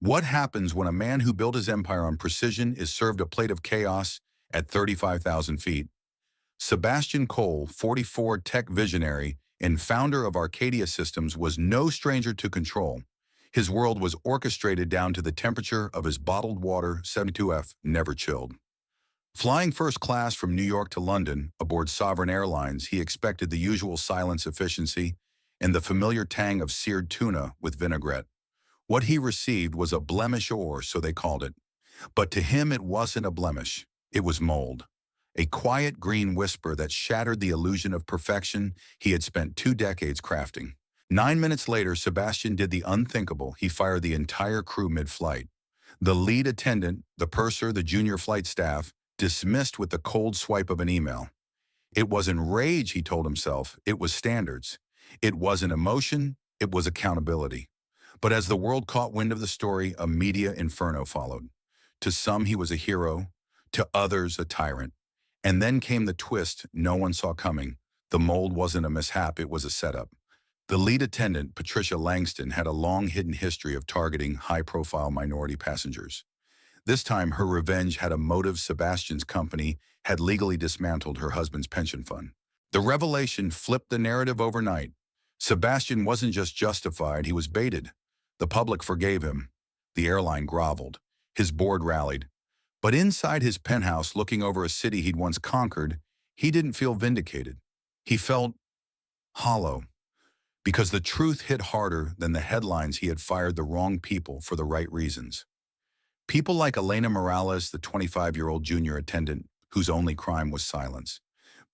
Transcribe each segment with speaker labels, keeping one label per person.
Speaker 1: What happens when a man who built his empire on precision is served a plate of chaos at 35,000 feet? Sebastian Cole, 44 tech visionary and founder of Arcadia Systems, was no stranger to control. His world was orchestrated down to the temperature of his bottled water 72F, never chilled. Flying first class from New York to London aboard Sovereign Airlines, he expected the usual silence efficiency and the familiar tang of seared tuna with vinaigrette. What he received was a blemish ore, so they called it. But to him it wasn't a blemish. It was mold. A quiet green whisper that shattered the illusion of perfection he had spent 2 decades crafting. 9 minutes later, Sebastian did the unthinkable. He fired the entire crew mid-flight. The lead attendant, the purser, the junior flight staff, dismissed with the cold swipe of an email. It wasn't rage, he told himself. It was standards. It wasn't emotion. It was accountability. But as the world caught wind of the story, a media inferno followed. To some, he was a hero. To others, a tyrant. And then came the twist no one saw coming. The mold wasn't a mishap, it was a setup. The lead attendant, Patricia Langston, had a long hidden history of targeting high-profile minority passengers. This time, her revenge had a motive. Sebastian's company had legally dismantled her husband's pension fund. The revelation flipped the narrative overnight. Sebastian wasn't just justified, he was baited. The public forgave him. The airline groveled. His board rallied. But inside his penthouse, looking over a city he'd once conquered, he didn't feel vindicated. He felt hollow, because the truth hit harder than the headlines. He had fired the wrong people for the right reasons. People like Elena Morales, the 25-year-old junior attendant, whose only crime was silence.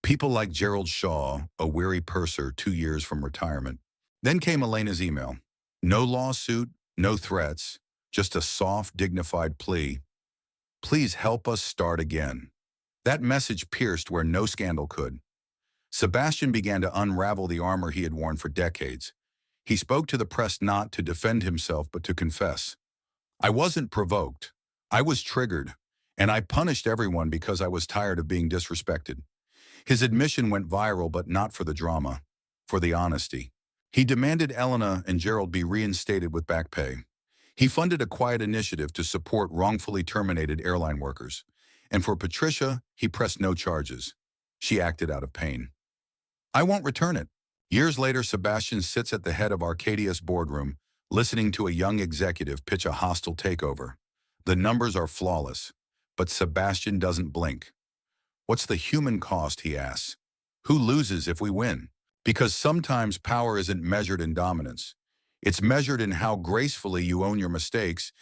Speaker 1: People like Gerald Shaw, a weary purser 2 years from retirement. Then came Elena's email. No lawsuit, no threats, just a soft, dignified plea. Please help us start again. That message pierced where no scandal could. Sebastian began to unravel the armor he had worn for decades. He spoke to the press not to defend himself, but to confess. I wasn't provoked. I was triggered, and I punished everyone because I was tired of being disrespected. His admission went viral, but not for the drama, for the honesty. He demanded Elena and Gerald be reinstated with back pay. He funded a quiet initiative to support wrongfully terminated airline workers. And for Patricia, he pressed no charges. She acted out of pain. I won't return it. Years later, Sebastian sits at the head of Arcadia's boardroom, listening to a young executive pitch a hostile takeover. The numbers are flawless, but Sebastian doesn't blink. What's the human cost, he asks. Who loses if we win? Because sometimes power isn't measured in dominance. It's measured in how gracefully you own your mistakes